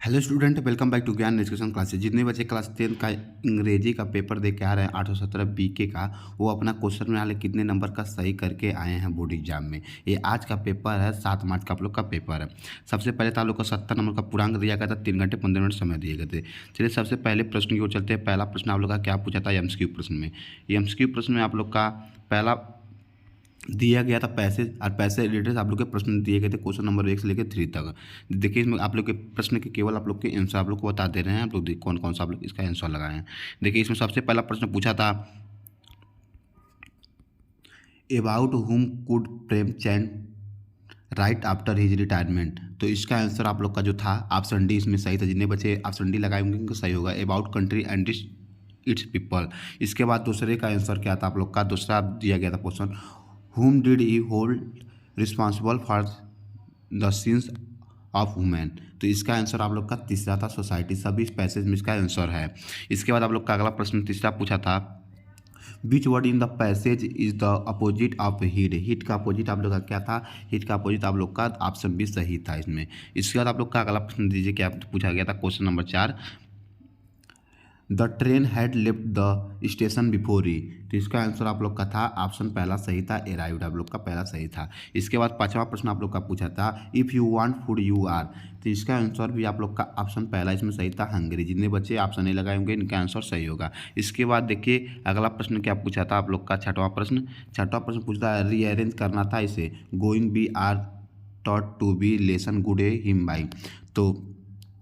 Hello student, welcome back to Gyan education classes. जितने बच्चे class 10 का अंग्रेजी का पेपर दे के आ रहे हैं 817 बीके का, वो अपना क्वेश्चन में हाल कितने नंबर का सही करके आए हैं बोर्ड एग्जाम में। ये आज का पेपर है, 7 मार्च का आप लोग का पेपर है। सबसे पहले तो आप लोग को 70 नंबर का पूर्णांक दिया गया था, 3 घंटे 15 मिनट समय दिए गए थे। चलिए सबसे पहले प्रश्न की ओर चलते हैं। पहला प्रश्न आप लोग का क्या पूछा था एमसीक्यू प्रश्न में। एमसीक्यू प्रश्न में आप लोग का पहला दिया गया था पैसेज, और पैसे रिलेटेड आप लोग के प्रश्न दिए गए थे क्वेश्चन नंबर 1 से लेकर 3 तक। देखिए इसमें आप लोग के प्रश्न के केवल आप लोग के आंसर आप लोग को बता दे रहे हैं। आप लोग कौन कौन सा आप लोग इसका आंसर लगाए हैं। देखिए इसमें सबसे पहला प्रश्न पूछा था, अबाउट हुम could Premchand right after his retirement. तो इसका आंसर आप लोग का जो था ऑप्शन डी इसमें सही था। जितने बच्चे ऑप्शन डी लगाए होंगे उनको सही होगा, about country and it's people. इसके बाद दूसरे का आंसर क्या था आप लोग का, दूसरा दिया गया था question, whom did he hold responsible for the sins of women। तो इसका आंसर आप लोग का तीसरा था सोसाइटी। सभी इस पैसेज में इसका आंसर है। इसके बाद आप लोग का अगला प्रश्न तीसरा पूछा था, which word in the passage is the opposite of heat. Heat का अपोजिट आप लोग का क्या था, हीट का अपोजिट आप लोग का ऑप्शन बी सही था इसमें। इसके बाद आप लोग का अगला प्रश्न दीजिए क्या पूछा गया था, question number 4, the train had left the station before he. तो इसका आंसर आप लोग का था ऑप्शन पहला सही था, अराइव्ड आप लोग का पहला सही था। इसके बाद पांचवा प्रश्न आप लोग का पूछा था, if you want food you are. तो इसका आंसर भी आप लोग का ऑप्शन पहला इसमें सही था, हंगरी। जितने बच्चे ऑप्शन नहीं लगाए होंगे इनका आंसर सही होगा। इसके बाद देखिए अगला प्रश्न क्या पूछा था आप लोग का, छठवां प्रश्न पूछता है, रीअरेंज करना था इसे, going be are taught to be lesson good a him by. तो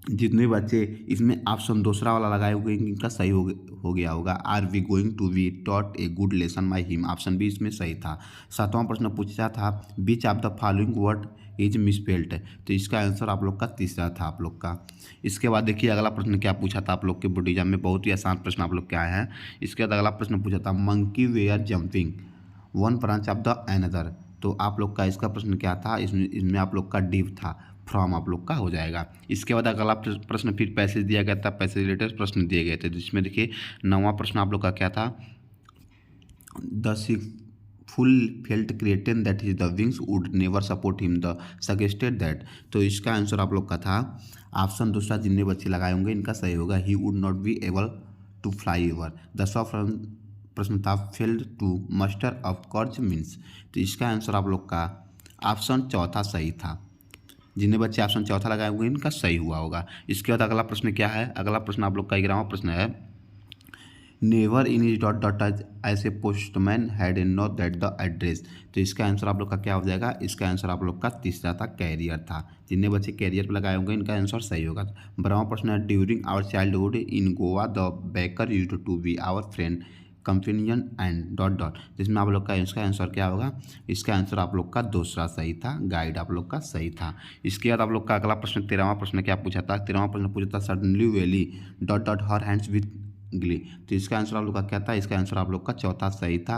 जितने बच्चे इसमें ऑप्शन दूसरा वाला लगाए हुए इनका सही हो गया होगा, are we going to be taught a good lesson by him. Option B इसमें सही था। सातवां प्रश्न पूछा था, which of the following word is misspelled. तो इसका आंसर आप लोग का तीसरा था आप लोग का। इसके बाद देखिए अगला प्रश्न क्या पूछा था आप लोग के बोर्ड एग्जाम में, बहुत ही आसान प्रश्न आप लोग के आए हैं। इसके बाद अगला प्रश्न पूछा था, monkey were jumping one branch of the another. तो आप लोग का इसका प्रश्न क्या था, इसमें आप लोग का डिव था, फ्रॉम आप लोग का हो जाएगा। इसके बाद अगला प्रश्न फिर पैसेज दिया गया था, पैसेज रिलेटेड प्रश्न दिए गए थे, जिसमें देखिए 9वां प्रश्न आप लोग का क्या था, the fool felt certain that is the wings would never support him the suggested that. तो इसका आंसर आप लोग का था ऑप्शन दूसरा। जितने बच्चे लगाए होंगे इनका सही होगा, he would not be able to fly ever. 10वां प्रश्न था, फेल्ड टू मस्टर ऑफ कर्ज मीन्स। तो इसका आंसर आप लोग का ऑप्शन चौथा सही था। जितने बच्चे ऑप्शन चौथा लगाए होंगे इनका सही हुआ होगा। इसके बाद अगला प्रश्न क्या है, अगला प्रश्न आप लोग का 11वां प्रश्न है, never in is dot dot as a postman had a no that the address. तो इसका आंसर आप लोग का क्या हो जाएगा, इसका आंसर आप लोग का तीसरा था, कैरियर था। जितने बच्चे कैरियर पर लगाए होंगे इनका आंसर सही होगा। 12वां प्रश्न है, during our childhood in Goa the baker used to be our friend companion and dot dot. जिसमें आप लोग का इसका आंसर क्या होगा, इसका आंसर आप लोग का दूसरा सही था, गाइड आप लोग का सही था। इसके बाद आप लोग का अगला प्रश्न 13वां प्रश्न क्या पूछा था, 13वां प्रश्न पूछा था, suddenly Wally dot dot her hands with glee. तो इसका आंसर आप लोग का क्या था, इसका आंसर आप लोग का चौथा सही था,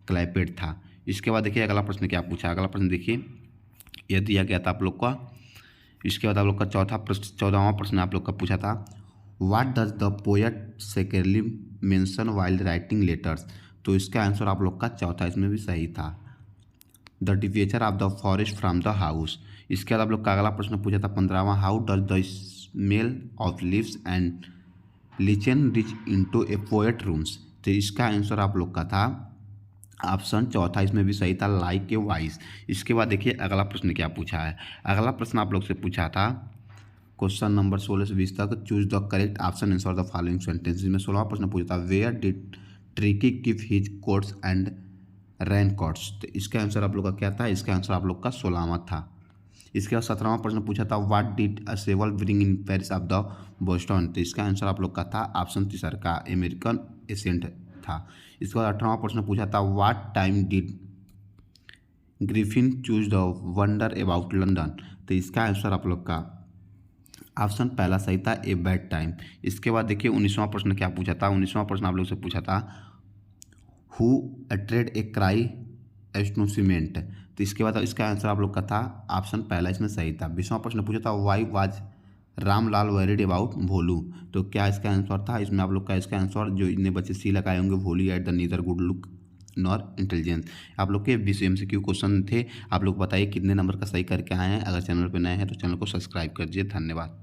क्लैपेट था। इसके बाद देखिए अगला प्रश्न क्या पूछा, अगला प्रश्न देखिए यह दिया गया था आप लोग का। इसके बाद आप लोग का 14वां प्रश्न आप लोग का पूछा था, what does the poet secretly mention while writing letters. तो इसका आंसर आप लोग का चौथा इसमें भी सही था, the departure of the forest from the house. इसके बाद आप लोग का अगला प्रश्न पूछा था 15वां, how does the smell of leaves and lichen reach into a poet rooms. तो इसका आंसर आप लोग का था ऑप्शन चौथा इसमें भी सही था, लाइक ए वॉइस। इसके बाद देखिए अगला प्रश्न क्या पूछा है, अगला प्रश्न आप लोग से पूछा था क्वेश्चन नंबर 16 से 20 तक, choose the correct option answer the following sentence. में 16वां प्रश्न पूछा था, where did tricky keep his coats and rain coats. तो इसका आंसर आप लोग का क्या था, इसका आंसर आप लोग का 16वां था। इसके बाद 17वां प्रश्न पूछा था, what did a several bring in Paris of the Boston. तो इसका आंसर आप लोग का था ऑप्शन तीसरा का, अमेरिकन एसेंट था। इसके बाद 18वां प्रश्न पूछा था, what time did Griffin choose the wonder about London. तो इसका आंसर आप लोग का ऑप्शन पहला सही था, ए बैड टाइम। इसके बाद देखिए 19वां प्रश्न क्या पूछा था, 19वां प्रश्न आप लोग से पूछा था, हु अट्रेड ए क्राई एस्टोनिशमेंट। तो इसके बाद इसका आंसर आप लोग का था ऑप्शन पहला इसमें सही था। 20वां प्रश्न पूछा था, why was Ramlal worried about Bholu. तो क्या इसका आंसर था, इसमें आप लोग का इसका आंसर जो इतने बच्चे सी लगाए होंगे, Bholu had the neither good look nor intelligence. आप लोग के 20 MCQ क्वेश्चन थे। आप लोग बताइए कितने नंबर का सही करके आए हैं। अगर चैनल पर नए हैं तो चैनल को सब्सक्राइब कर दीजिए। धन्यवाद।